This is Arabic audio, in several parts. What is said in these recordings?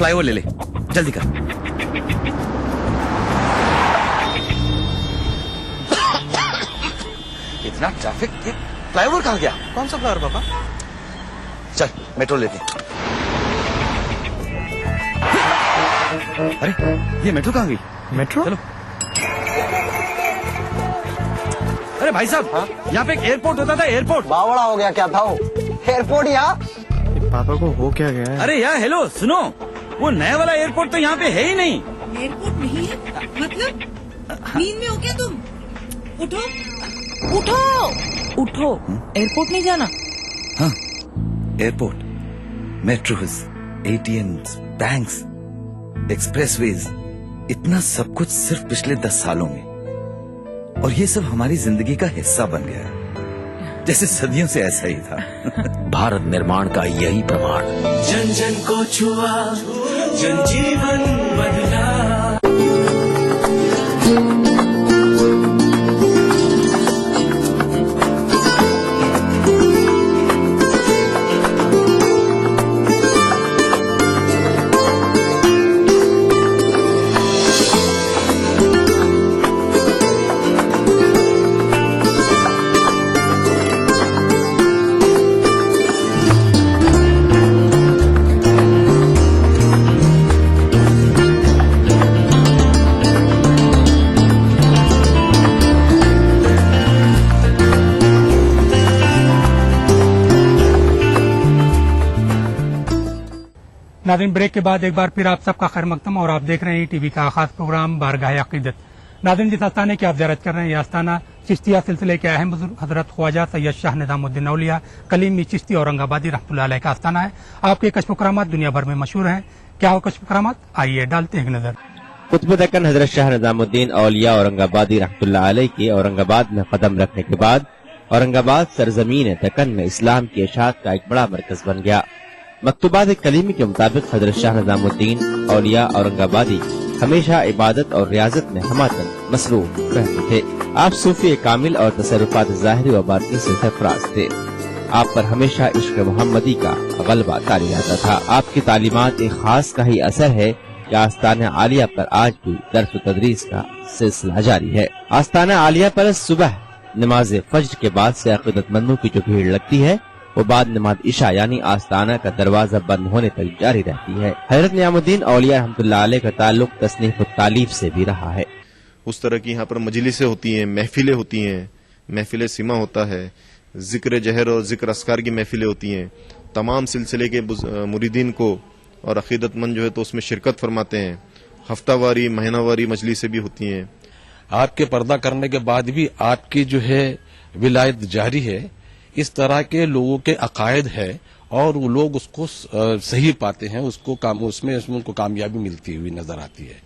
फ्लाईओवर ले ले, जल्दी कर। इतना ट्रैफिक, ये फ्लाईओवर कहाँ गया? कौन सा फ्लावर पापा? चल मेट्रो लेते। अरे ये मेट्रो कहाँ गई? मेट्रो? चलो। अरे भाई साहब, यहाँ पे एक एयरपोर्ट होता था, एयरपोर्ट। बावड़ा हो गया क्या था वो? एयरपोर्ट यहाँ? पापा को हो क्या गया है? अरे यार हेलो सुनो, वो नया वाला एयरपोर्ट तो यहाँ पे है ही नहीं। एयरपोर्ट नहीं है मतलब? नींद में हो क्या तुम? उठो उठो उठो, एयरपोर्ट नहीं जाना। हाँ airport, metros, ATMs, banks, expressways, इतना सब कुछ सिर्फ पिछले 10 सालों में, और ये सब हमारी जिंदगी का हिस्सा बन गया है, जैसे सदियों से ऐसा ही था। भारत निर्माण का यही प्रमाण। जन जन को छुआ, जन जीवन बदला। नाज़रीन, ब्रेक के बाद एक बार फिर आप सबका खैर मकदम और आप देख रहे हैं टीवी का खास प्रोग्राम बारगाह अक़ीदत। नाज़रीन, जिस आस्थाने की आप ज़ियारत कर रहे हैं, यह आस्थाना चिश्तिया सिलसिले के अहम बुजुर्ग हजरत ख्वाजा सैयद शाह निज़ामुद्दीन औलिया कलीमी चिश्ती औरंगाबादी रहमतुल्लाह अलैह का आस्थाना है। आपके कश्फ करामात दुनिया भर में मशहूर हैं। क्या हो कश्फ करामात, आइए डालते हैं एक नजर। कुतुब दक्कन हजरत शाह निज़ामुद्दीन औलिया औरंगाबादी रहमतुल्लाह अलैह के औरंगाबाद में कदम रखने के बाद औरंगाबाद सरजमीन दक्कन में इस्लाम की इशाअत का एक बड़ा मरकज बन गया। मकतूबात कलीमी के मुताबिक हजरत शाह निज़ामुद्दीन औलिया औरंगाबादी हमेशा इबादत और रियाजत में हमातन मसरूफ रहते थे। आप सूफी कामिल और तसर्रुफात ज़ाहिरी व बातिनी से सरफराज थे। आप पर हमेशा इश्क मोहम्मदी का गलबा तारी रहता था। आपकी तालीमात एक खास का ही असर है कि आस्ताना आलिया पर आज भी दर्स व तदरीस का सिलसिला जारी है। आस्ताना आलिया पर सुबह नमाज फज्र के बाद से अक़ीदतमंदों की जो भीड़ लगती है वो बाद नमाज इशा यानी आस्ताना का दरवाजा बंद होने तक जारी रहती है। हजरत नियामुद्दीन औलिया रहमतुल्लाह अलैह का ताल्लुक तसनीफ व तालीफ से भी रहा है। उस तरह की यहाँ पर मजलिसें होती हैं, महफिलें होती हैं, महफिल सिमा होता है, जिक्र जहर और जिक्र अस्कार की महफिलें होती हैं। तमाम सिलसिले के मुरीदीन को और अक़ीदतमंद जो है तो उसमें शिरकत फरमाते हैं। हफ्तावारी महीनावारी मजलिसें भी होती हैं। आपके पर्दा करने के बाद भी आपकी जो है विलायत जारी है। इस तरह के लोगों के अकायद है और वो लोग उसको सही पाते हैं, उसमें उनको कामयाबी मिलती हुई नजर आती है।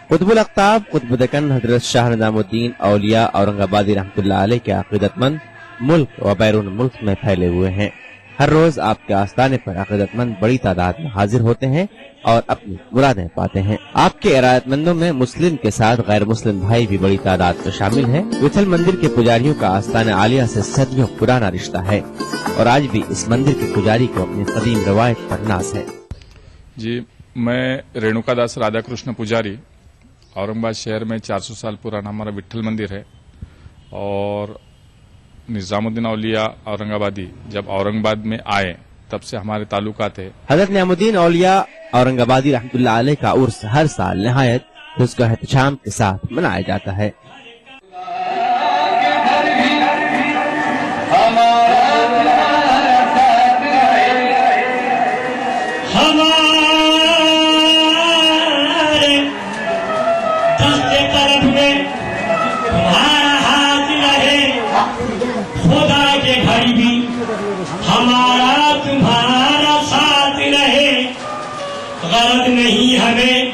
कुतुबुल अख्ताब कुतुब दक्कन हजरत शाह निज़ामुद्दीन औलिया औरंगाबादी रहमतुल्लाह अलैह के अक़ीदतमंद मुल्क व बैरून मुल्क में फैले हुए हैं। हर रोज आपके आस्थाने पर अक़ीदतमंद बड़ी तादाद में हाजिर होते हैं और अपनी मुरादें पाते हैं। आपके इरादतमंदों में मुस्लिम के साथ गैर मुस्लिम भाई भी बड़ी तादाद में शामिल हैं। विठल मंदिर के पुजारियों का आस्थाना आलिया से सदियों पुराना रिश्ता है और आज भी इस मंदिर के पुजारी को अपनी कदीम रवायत पर नाज है। जी, मैं रेणुका दास राधा कृष्ण पुजारी, औरंगाबाद शहर में 400 साल पुराना हमारा विठल मंदिर है। और निजामुद्दीन औलिया औरंगाबादी जब औरंगाबाद में आए तब से हमारे ताल्लुकात है। हजरत नियामुद्दीन औलिया औरंगाबादी रहमतुल्लाह अलैह का उर्स हर साल निहायत हुस्न एहतशाम के साथ मनाया जाता है। हमारा तुम्हारा साथ रहे, गरज नहीं हमें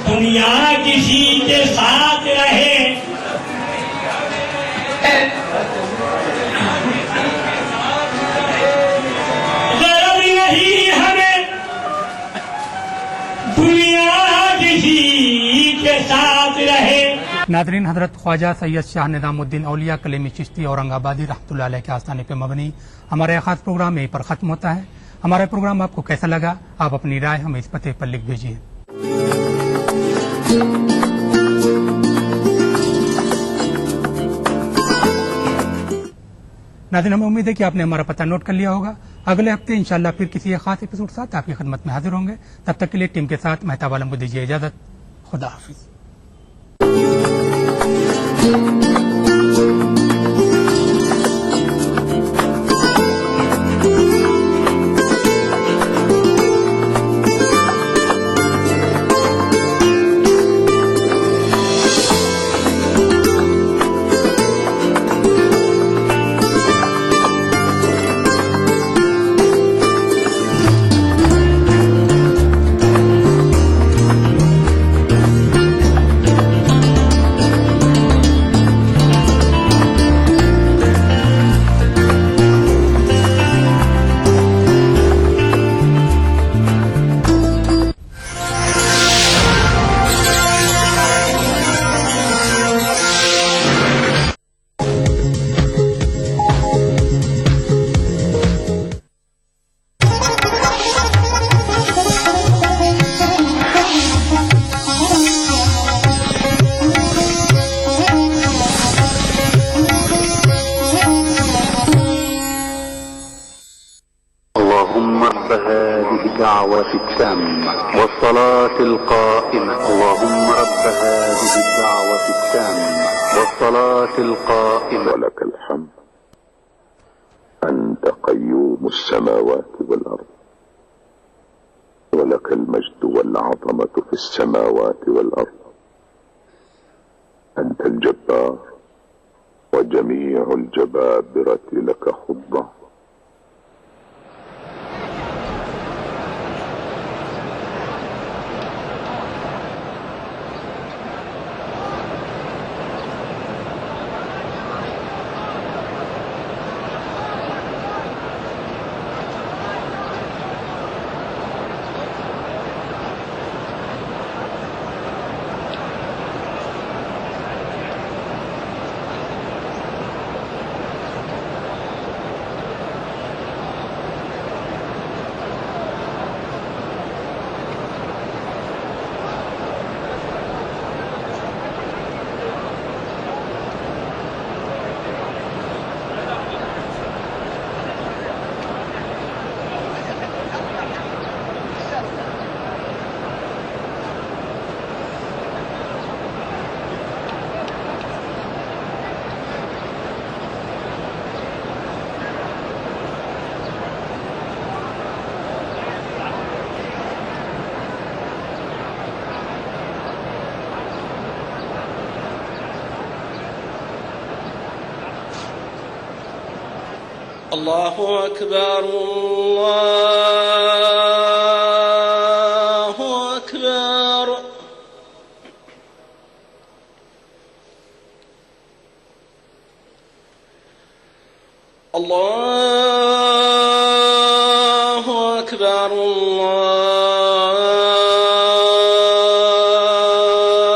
दुनिया किसी के साथ रहे। गरज नहीं हमें दुनिया किसी के साथ रहे। नादरीन, हजरत ख्वाजा सैयद शाह निज़ामुद्दीन औलिया कलीमी चिश्ती औरंगाबादी रहमतुल्लाह अलैह के आस्थाने पर मबनी हमारा खास प्रोग्राम यहीं पर खत्म होता है। हमारा प्रोग्राम आपको कैसा लगा, आप अपनी राय हमें इस पते पर लिख भेजिए। नाज़रीन, हमें उम्मीद है कि आपने हमारा पता नोट कर लिया होगा। अगले हफ्ते इंशाल्लाह फिर किसी एक खास एपिसोड साथ आपकी खिदमत में हाजिर होंगे। तब तक के लिए टीम के साथ मेहताब आलम को दीजिए इजाजत। खुदा हाफिज। اللهم رب هذه الدعوة التامة والصلاة القائمة اللهم رب هذه الدعوة التامة والصلاة القائمة ولك الحمد أنت قيوم السماوات والأرض ولك المجد والعظمة في السماوات والأرض أنت الجبار وجميع الجبابرة لك خضة الله أكبر الله أكبر الله أكبر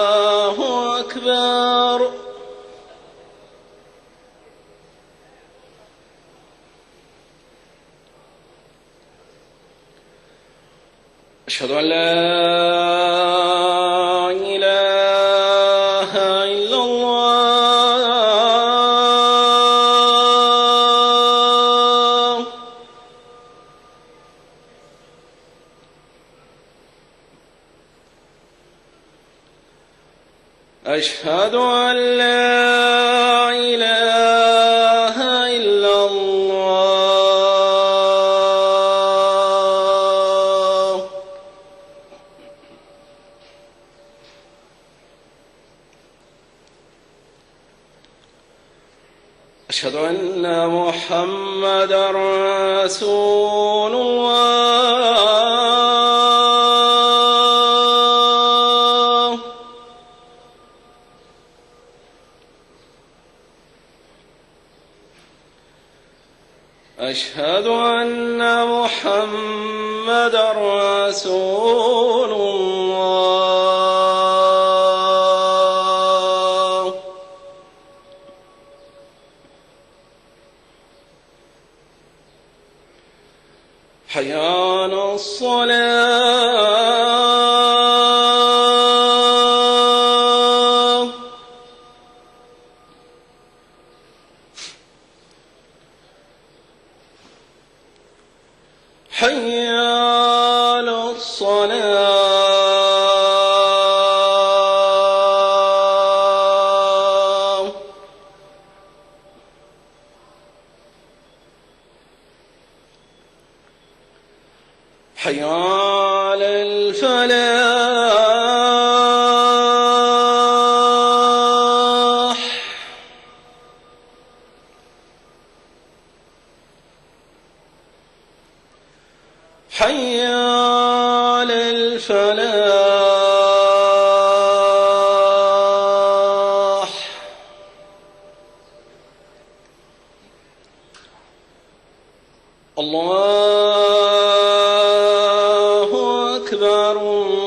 الله أكبر أشهد أن لا إله إلا الله أشهد أن لا إله إلا الله أشهد أن محمدا رسول الله أشهد أن محمدا رسول الله حي الصلاة حي على الفلاح حي على الفلاح الله أكبر الله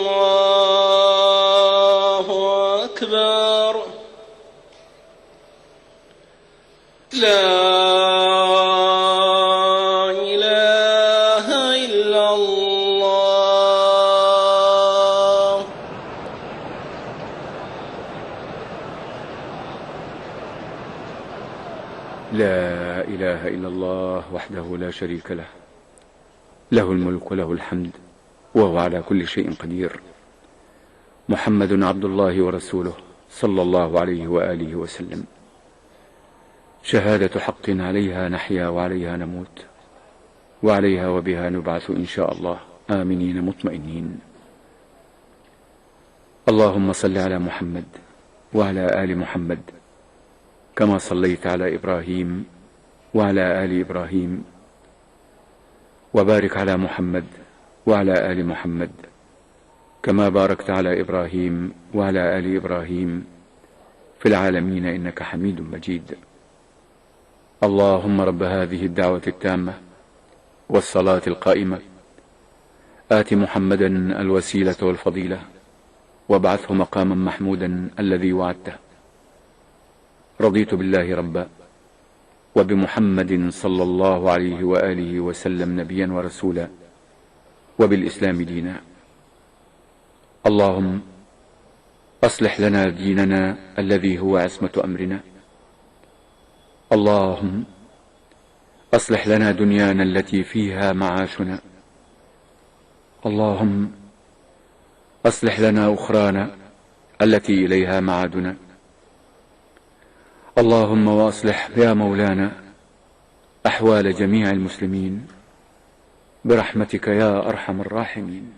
أكبر لا إله إلا الله لا إله إلا الله وحده لا شريك له، له الملك وله الحمد وهو على كل شيء قدير. محمد عبد الله ورسوله صلى الله عليه وآله وسلم. شهادة حق عليها نحيا وعليها نموت وعليها وبها نبعث إن شاء الله آمنين مطمئنين. اللهم صل على محمد وعلى آل محمد كما صليت على إبراهيم وعلى آل إبراهيم، وبارك على محمد وعلى آل محمد كما باركت على إبراهيم وعلى آل إبراهيم في العالمين إنك حميد مجيد. اللهم رب هذه الدعوة التامة والصلاة القائمة آت محمدا الوسيلة والفضيلة وابعثه مقاما محمودا الذي وعدته. رضيت بالله ربا وبمحمد صلى الله عليه وآله وسلم نبيا ورسولا وبالإسلام دينا. اللهم أصلح لنا ديننا الذي هو عصمة أمرنا. اللهم أصلح لنا دنيانا التي فيها معاشنا. اللهم أصلح لنا أخرانا التي إليها معادنا. اللهم وأصلح يا مولانا أحوال جميع المسلمين برحمتك يا أرحم الراحمين.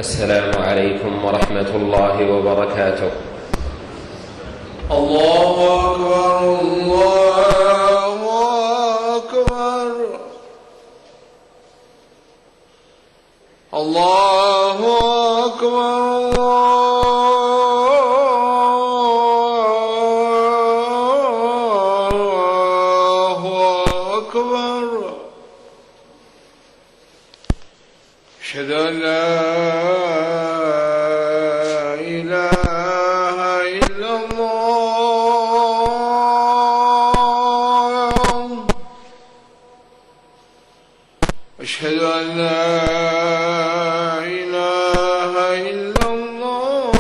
السلام عليكم ورحمة الله وبركاته. الله أكبر الله أكبر الله أكبر الله أكبر أشهد أن لا إله إلا الله أشهد أن لا إله إلا الله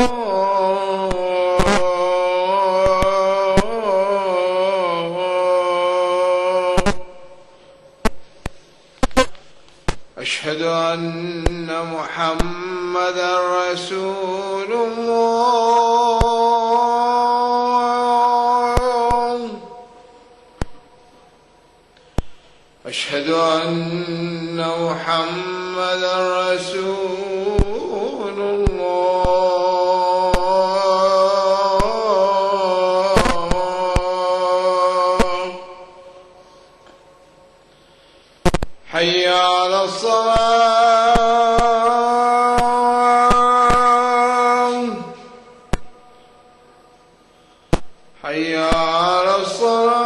أشهد أن محمدا رسول الله أشهد أن محمدا رسول الله حي على الصلاة حي على الصلاة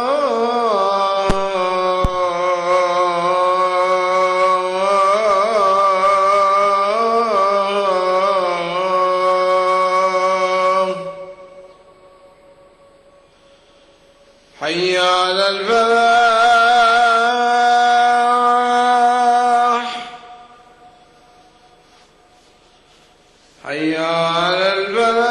حي على الفلاح حي على الفلاح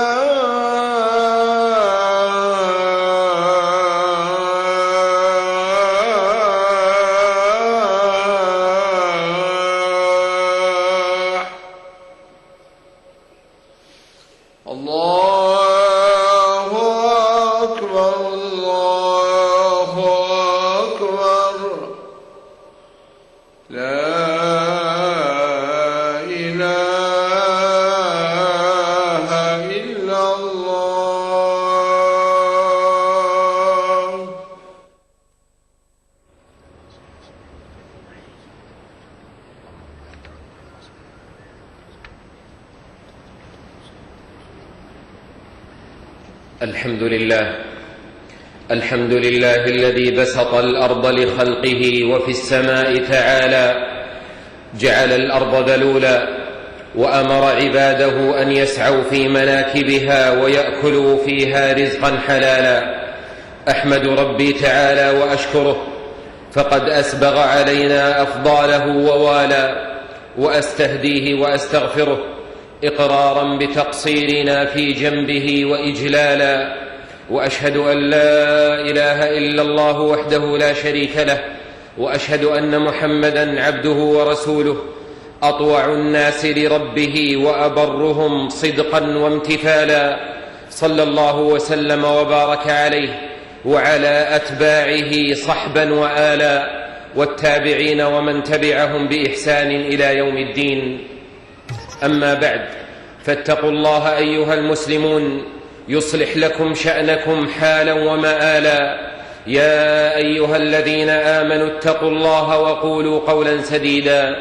الله أكبر الله أكبر لا إله إلا الله الحمد لله الذي بسط الأرض لخلقه وفي السماء تعالى جعل الأرض ذلولا وأمر عباده أن يسعوا في مناكبها ويأكلوا فيها رزقا حلالا. أحمد ربي تعالى وأشكره فقد أسبغ علينا أفضاله ووالى، وأستهديه وأستغفره إقرارا بتقصيرنا في جنبه وإجلالا، وأشهد أن لا إله إلا الله وحده لا شريك له، وأشهد أن محمدا عبده ورسوله أطوع الناس لربه وأبرهم صدقا وامتثالا، صلى الله وسلم وبارك عليه وعلى أتباعه صحبا وآلا والتابعين ومن تبعهم بإحسان إلى يوم الدين. أما بعد، فاتقوا الله أيها المسلمون يصلح لكم شأنكم حالا ومآلا. يا أيها الذين آمنوا اتقوا الله وقولوا قولا سديدا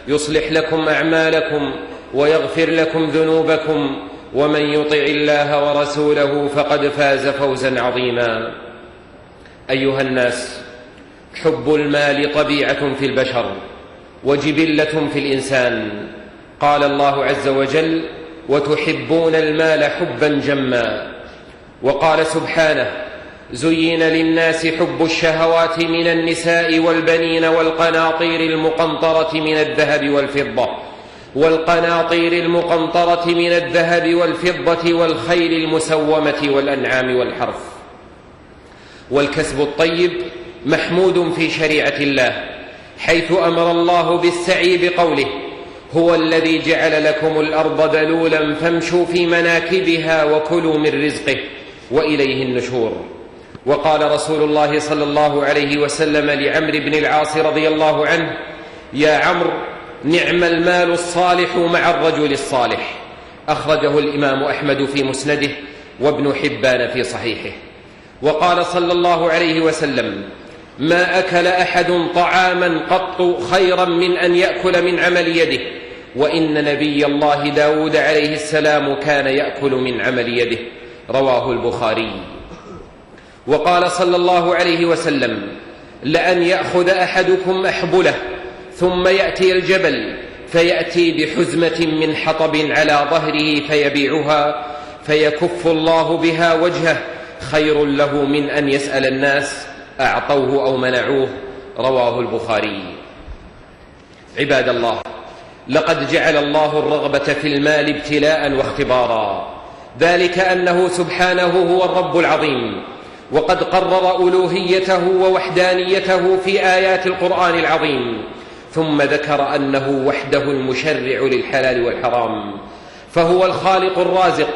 يصلح لكم أعمالكم ويغفر لكم ذنوبكم، ومن يطع الله ورسوله فقد فاز فوزا عظيما. أيها الناس، حب المال طبيعة في البشر وجبلة في الإنسان. قال الله عز وجل: وتحبون المال حبا جما. وقال سبحانه: زين للناس حب الشهوات من النساء والبنين والقناطير المقنطرة من الذهب والفضة والخيل المسومة والأنعام والحرث. والكسب الطيب محمود في شريعة الله، حيث أمر الله بالسعي بقوله: هو الذي جعل لكم الأرض ذلولا فامشوا في مناكبها وكلوا من رزقه وإليه النشور. وقال رسول الله صلى الله عليه وسلم لعمرو بن العاص رضي الله عنه: يا عمرو، نعم المال الصالح مع الرجل الصالح. أخرجه الإمام أحمد في مسنده وابن حبان في صحيحه. وقال صلى الله عليه وسلم: ما أكل أحد طعاما قط خيرا من أن يأكل من عمل يده، وإن نبي الله داود عليه السلام كان يأكل من عمل يده. رواه البخاري. وقال صلى الله عليه وسلم: لأن يأخذ أحدكم أحبله ثم يأتي الجبل فيأتي بحزمة من حطب على ظهره فيبيعها فيكف الله بها وجهه خير له من أن يسأل الناس أعطوه أو منعوه. رواه البخاري. عباد الله، لقد جعل الله الرغبة في المال ابتلاء واختبارا، ذلك أنه سبحانه هو الرب العظيم، وقد قرر ألوهيته ووحدانيته في آيات القرآن العظيم، ثم ذكر أنه وحده المشرع للحلال والحرام، فهو الخالق الرازق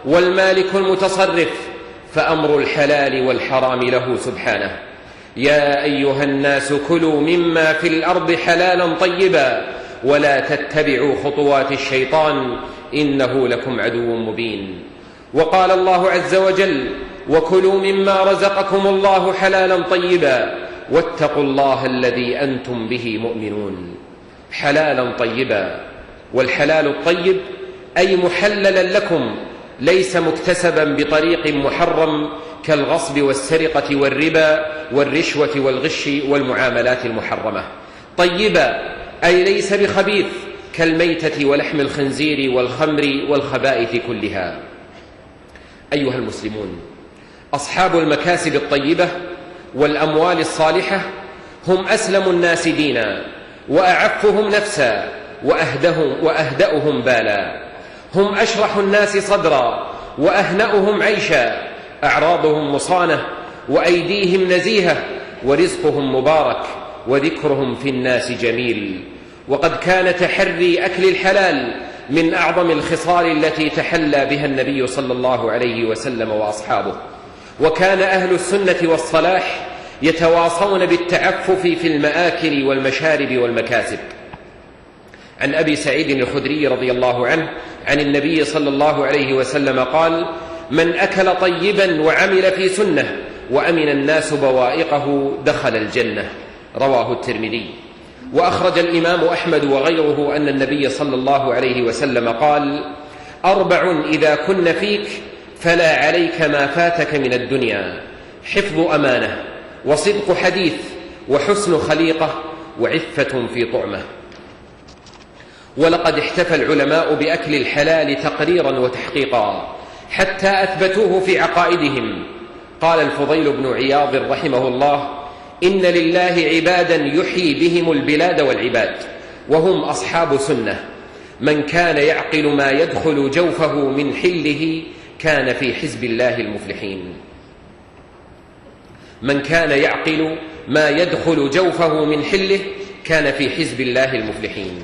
والمالك المتصرف، فأمر الحلال والحرام له سبحانه. يا أيها الناس كلوا مما في الأرض حلالا طيبا ولا تتبعوا خطوات الشيطان إنه لكم عدو مبين. وقال الله عز وجل: وكلوا مما رزقكم الله حلالا طيبا واتقوا الله الذي أنتم به مؤمنون. حلالا طيبا، والحلال الطيب أي محللا لكم، ليس مكتسبا بطريق محرم كالغصب والسرقة والربا والرشوة والغش والمعاملات المحرمة. طيبا أي ليس بخبيث كالميتة ولحم الخنزير والخمر والخبائث كلها. أيها المسلمون، أصحاب المكاسب الطيبة والأموال الصالحة هم أسلم الناس دينا وأعفهم نفسا وأهدأهم بالا، هم أشرح الناس صدرا وأهنأهم عيشا، أعراضهم مصانة وأيديهم نزيهة ورزقهم مبارك وذكرهم في الناس جميل. وقد كان تحري أكل الحلال من أعظم الخصال التي تحلى بها النبي صلى الله عليه وسلم وأصحابه، وكان أهل السنة والصلاح يتواصون بالتعفف في المآكل والمشارب والمكاسب. عن أبي سعيد الخدري رضي الله عنه عن النبي صلى الله عليه وسلم قال: من أكل طيبا وعمل في سنة وأمن الناس بوائقه دخل الجنة. رواه الترمذي. وأخرج الإمام أحمد وغيره أن النبي صلى الله عليه وسلم قال: 4 إذا كن فيك فلا عليك ما فاتك من الدنيا: حفظ أمانة، وصدق حديث، وحسن خليقة، وعفة في طعمة. ولقد احتفى العلماء بأكل الحلال تقريرا وتحقيقا حتى أثبتوه في عقائدهم. قال الفضيل بن عياض رحمه الله: إن لله عبادا يحيي بهم البلاد والعباد، وهم أصحاب سنة. من كان يعقل ما يدخل جوفه من حله كان في حزب الله المفلحين. من كان يعقل ما يدخل جوفه من حله كان في حزب الله المفلحين.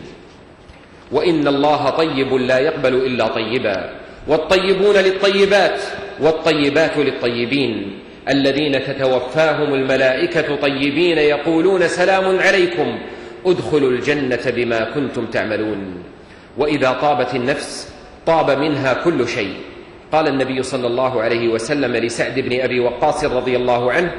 وإن الله طيب لا يقبل إلا طيبا، والطيبون للطيبات والطيبات للطيبين، الذين تتوفاهم الملائكة طيبين يقولون: سلام عليكم ادخلوا الجنة بما كنتم تعملون. وإذا طابت النفس طاب منها كل شيء. قال النبي صلى الله عليه وسلم لسعد بن أبي وقاص رضي الله عنه: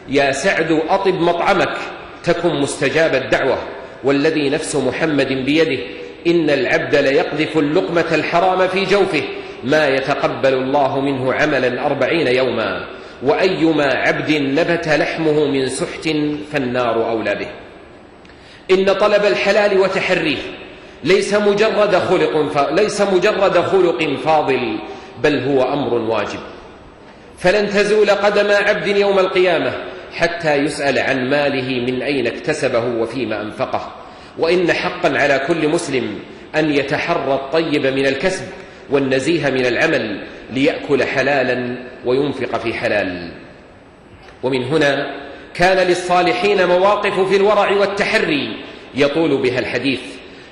يا سعد أطب مطعمك تكن مستجاب الدعوة، والذي نفس محمد بيده إن العبد ليقذف اللقمة الحرام في جوفه ما يتقبل الله منه عملا 40 يوما، وأيما عبد نبت لحمه من سحت فالنار أولى به. إن طلب الحلال وتحريه ليس مجرد خلق فاضل، بل هو أمر واجب. فلن تزول قدم عبد يوم القيامة حتى يسأل عن ماله من أين اكتسبه وفيما أنفقه. وإن حقا على كل مسلم أن يتحرى الطيب من الكسب والنزيه من العمل ليأكل حلالا وينفق في حلال. ومن هنا كان للصالحين مواقف في الورع والتحري يطول بها الحديث.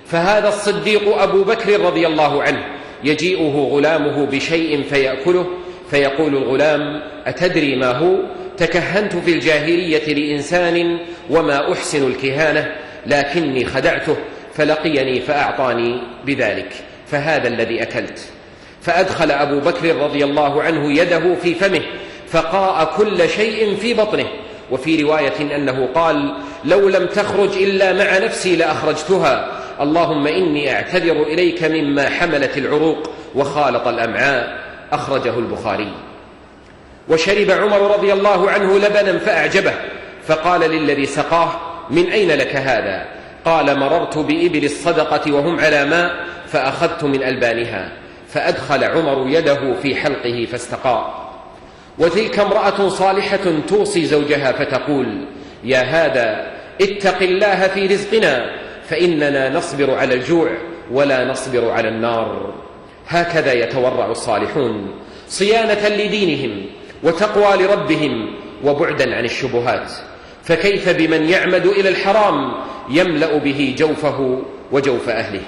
فهذا الصديق أبو بكر رضي الله عنه يجيئه غلامه بشيء فيأكله، فيقول الغلام: أتدري ما هو؟ تكهنت في الجاهلية لإنسان وما أحسن الكهانة، لكني خدعته فلقيني فأعطاني بذلك، فهذا الذي أكلت. فأدخل أبو بكر رضي الله عنه يده في فمه فقاء كل شيء في بطنه. وفي رواية أنه قال: لو لم تخرج إلا مع نفسي لأخرجتها، اللهم إني أعتذر إليك مما حملت العروق وخالط الأمعاء. أخرجه البخاري. وشرب عمر رضي الله عنه لبنا فأعجبه، فقال للذي سقاه: من أين لك هذا؟ قال: مررت بإبل الصدقة وهم على ماء فأخذت من ألبانها. فأدخل عمر يده في حلقه فاستقاء. وتلك امرأة صالحة توصي زوجها فتقول: يا هذا اتق الله في رزقنا، فإننا نصبر على الجوع ولا نصبر على النار. هكذا يتورع الصالحون صيانة لدينهم وتقوى لربهم وبعدا عن الشبهات. فكيف بمن يعمد إلى الحرام يملأ به جوفه وجوف أهله؟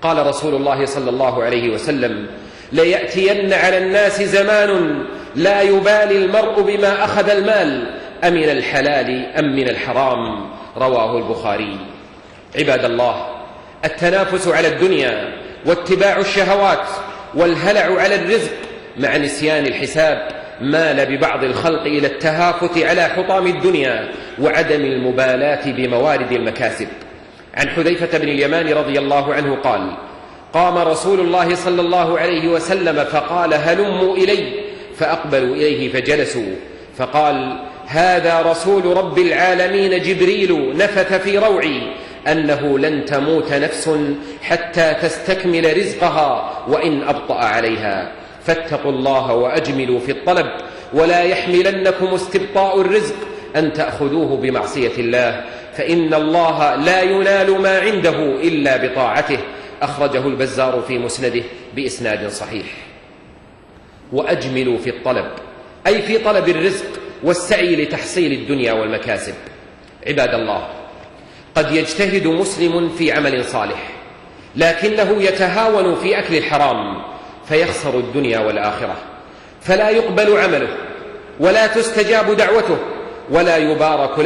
قال رسول الله صلى الله عليه وسلم: ليأتين على الناس زمان لا يبالي المرء بما أخذ المال أمن الحلال أم من الحرام. رواه البخاري. عباد الله، التنافس على الدنيا واتباع الشهوات والهلع على الرزق مع نسيان الحساب مال ببعض الخلق إلى التهافت على حطام الدنيا وعدم المبالاة بموارد المكاسب. عن حذيفة بن اليمان رضي الله عنه قال: قام رسول الله صلى الله عليه وسلم فقال: هلموا إلي، فأقبلوا إليه فجلسوا، فقال: هذا رسول رب العالمين جبريل نفث في روعي أنه لن تموت نفس حتى تستكمل رزقها وإن أبطأ عليها، فاتقوا الله وأجملوا في الطلب، ولا يحملنكم استبطاء الرزق أن تأخذوه بمعصية الله، فإن الله لا ينال ما عنده إلا بطاعته. أخرجه البزار في مسنده بإسناد صحيح. وأجملوا في الطلب، أي في طلب الرزق والسعي لتحصيل الدنيا والمكاسب. عباد الله، قد يجتهد مسلم في عمل صالح لكنه يتهاون في أكل الحرام فيخسر الدنيا والآخرة، فلا يقبل عمله ولا تستجاب دعوته ولا يبارك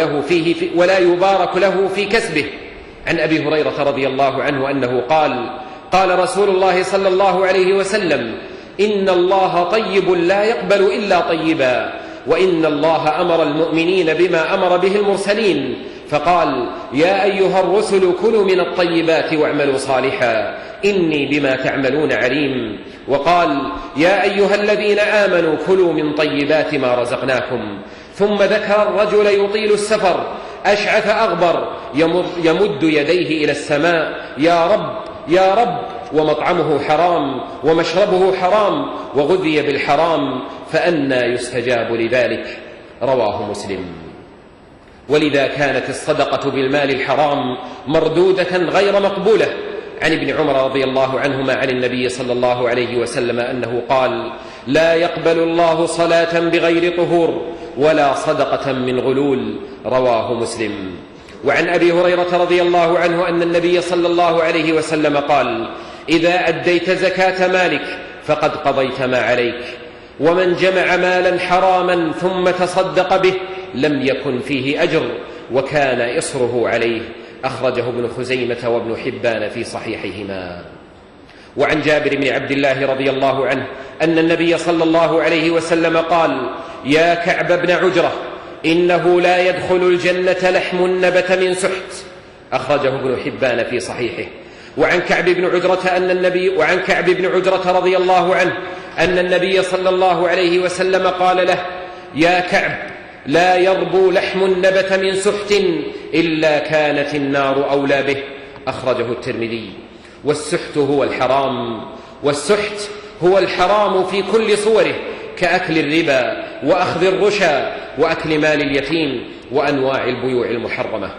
له في كسبه. عن أبي هريرة رضي الله عنه أنه قال: قال رسول الله صلى الله عليه وسلم: إن الله طيب لا يقبل إلا طيبا، وإن الله أمر المؤمنين بما أمر به المرسلين، فقال: يا أيها الرسل كلوا من الطيبات واعملوا صالحا إني بما تعملون عليم. وقال: يا أيها الذين آمنوا كلوا من طيبات ما رزقناكم. ثم ذكر الرجل يطيل السفر أشعث أغبر يمد يديه إلى السماء: يا رب يا رب، ومطعمه حرام ومشربه حرام وغذي بالحرام، فأنى يستجاب لذلك. رواه مسلم. ولذا كانت الصدقة بالمال الحرام مردودة غير مقبولة. عن ابن عمر رضي الله عنهما عن النبي صلى الله عليه وسلم أنه قال: لا يقبل الله صلاة بغير طهور ولا صدقة من غلول. رواه مسلم. وعن أبي هريرة رضي الله عنه أن النبي صلى الله عليه وسلم قال: إذا أديت زكاة مالك فقد قضيت ما عليك، ومن جمع مالا حراما ثم تصدق به لم يكن فيه أجر وكان إصره عليه. أخرجه ابن خزيمة وابن حبان في صحيحهما. وعن جابر بن عبد الله رضي الله عنه أن النبي صلى الله عليه وسلم قال: يا كعب بن عجرة، إنه لا يدخل الجنة لحم نبت من سحت. أخرجه ابن حبان في صحيحه. وعن كعب بن عجرة رضي الله عنه أن النبي صلى الله عليه وسلم قال له: يا كعب، لا يربو لحم نبت من سحت إلا كانت النار أولى به. أخرجه الترمذي. والسحت هو الحرام في كل صوره، كأكل الربا وأخذ الرشا وأكل مال اليتيم وأنواع البيوع المحرمة.